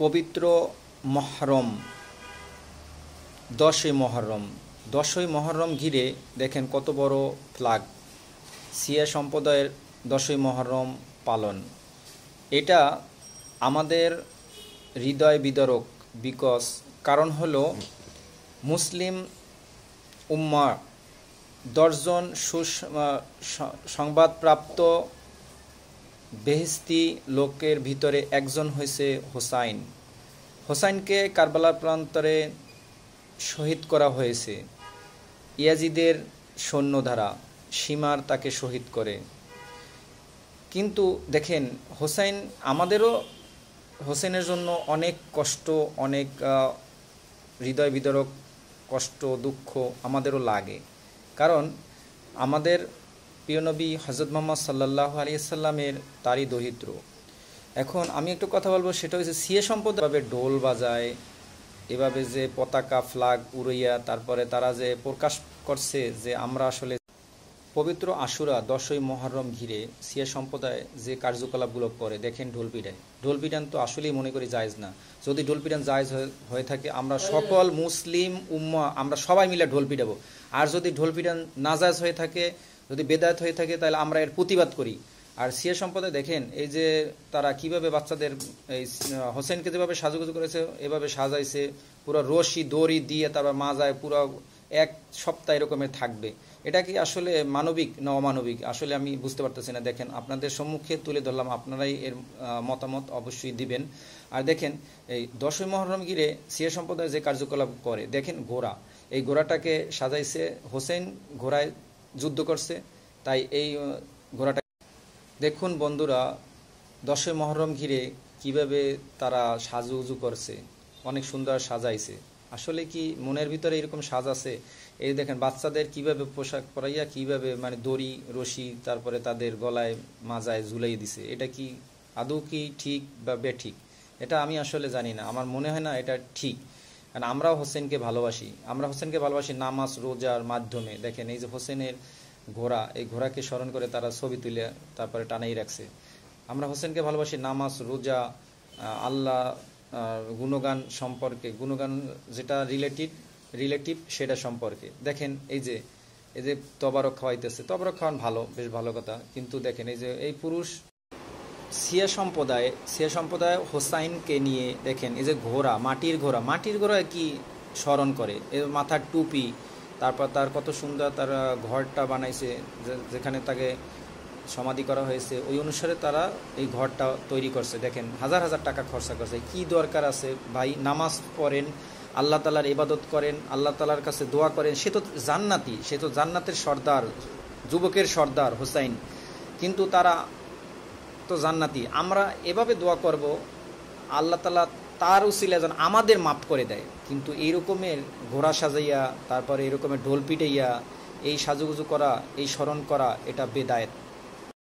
পবিত্র মহরম, 10ই মহরম। 10ই মহরম ঘিরে দেখেন কত বড় ফ্ল্যাগ, শিয়া সম্প্রদায়ের 10ই মহরম পালন। এটা আমাদের হৃদয় বিদারক, কারণ হলো মুসলিম উম্মাহ 10 জন সংবাদপ্রাপ্ত বেহেশতি লোকের ভিতরে একজন হয়েছে হোসাইন। হোসাইনকে কারবালার প্রান্তরে শহীদ করা হয়েছে। ইয়াজিদের সৈন্য দ্বারা সীমার তাকে শহীদ করে। কিন্তু দেখেন হোসাইন, আমাদেরও হোসেনের জন্য অনেক কষ্ট, অনেক হৃদয় বিদারক কষ্ট, দুঃখ আমাদেরও লাগে। কারণ আমাদের প্রিয় নবী হযরত মুহাম্মদ সাল্লাল্লাহু আলাইহি সাল্লামের তারই দরিদ্র। এখন আমি একটু কথা বলবো, সেটা হচ্ছে শিয়া সম্প্রদায় ঢোল বাজায়, এভাবে যে পতাকা ফ্ল্যাগ উড়াইয়া তারপরে তারা যে প্রকাশ করছে যে আমরা আসলে পবিত্র আশুরা 10ই মহরম ঘিরে শিয়া সম্প্রদায় যে কার্যকলাপগুলো করে, দেখেন ঢোল পিটায়। ঢোল পিটান তো আসলেই মনে করি জায়েজ না। যদি ঢোল পিটান জায়েজ হয়ে থাকে, আমরা সকল মুসলিম উম্মাহ আমরা সবাই মিলে ঢোল পিটাবো। আর যদি ঢোল পিটান নাজায়েজ হয়ে থাকে, যদি বেদায়েত হয়ে থাকে, তাহলে আমরা এর প্রতিবাদ করি। আর শিয়া সম্প্রদায় দেখেন এই যে তারা কিভাবে বাচ্চাদের এই হোসেনকে যেভাবে সাজুগুজু করেছে, এভাবে সাজাইছে, পুরো রশি দড়ি দিয়ে তারপর মাজায় পুরো এক সপ্তাহ এরকমের থাকবে। এটা কি আসলে মানবিক না অমানবিক আসলে আমি বুঝতে পারতেছি না। দেখেন আপনাদের সম্মুখে তুলে ধরলাম, আপনারাই এর মতামত অবশ্যই দিবেন। আর দেখেন এই 10ই মহরম ঘিরে শিয়া সম্প্রদায় যে কার্যকলাপ করে, দেখেন ঘোড়া, এই ঘোড়াটাকে সাজাইছে, হোসেন ঘোড়ায় যুদ্ধ করছে, তাই এই ঘোড়াটা দেখুন বন্ধুরা, 10ই মহরম ঘিরে কিভাবে তারা সাজুগুজু করছে, অনেক সুন্দর সাজাইছে। আসলে কি মনের ভিতরে এরকম সাজ আছে? এই দেখেন বাচ্চাদের কিভাবে পোশাক পরাইয়া কিভাবে মানে দড়ি রশি তারপরে তাদের গলায় মাজায় ঝুলাই দিছে। এটা কি আদৌ কি ঠিক বা বেঠিক, এটা আমি আসলে জানি না। আমার মনে হয় না এটা ঠিক। কারণ আমরাও হোসেনকে ভালোবাসি, আমরা হোসেনকে ভালোবাসি নামাজ রোজার মাধ্যমে। দেখেন এই যে হোসেনের ঘোড়া, এই ঘোড়াকে স্মরণ করে তারা ছবি তুলে তারপরে টানাই রাখছে। আমরা হোসেনকে ভালোবাসি নামাজ রোজা, আল্লাহ গুণগান সম্পর্কে, গুণগান যেটা রিলেটিভ সেটা সম্পর্কে। দেখেন এই যে তবারক খাওয়াইতেছে, তবারক খাওয়ান ভালো, বেশ ভালো কথা। কিন্তু দেখেন এই যে এই পুরুষ শিয়া সম্প্রদায় হোসাইনকে নিয়ে দেখেন এই যে ঘোড়া, মাটির ঘোড়া কি স্মরণ করে, এর মাথার টুপি, তারপর তার কত সুন্দর তার ঘরটা বানাইছে, যেখানে তাকে সমাধি করা হয়েছে, ওই অনুসারে তারা এই ঘরটা তৈরি করছে। দেখেন হাজার হাজার টাকা খরচা করছে। কি দরকার আছে ভাই? নামাজ পড়েন, আল্লাহ তাআলার ইবাদত করেন, আল্লাহ তাআলার কাছে দোয়া করেন। সে তো জান্নাতি, সে তো জান্নাতের সর্দার, যুবকের সর্দার হোসাইন, কিন্তু তারা তো জান্নাতি। আমরা এভাবে দোয়া করব আল্লাহ তাআলা তার উসিলায় যেন আমাদের মাফ করে দেয়। কিন্তু এইরকমের ঘোড়া সাজাইয়া তারপরে এরকমের ঢোল পিটাইয়া এই সাজুগুজু করা, এই স্মরণ করা, এটা বেদায়েত।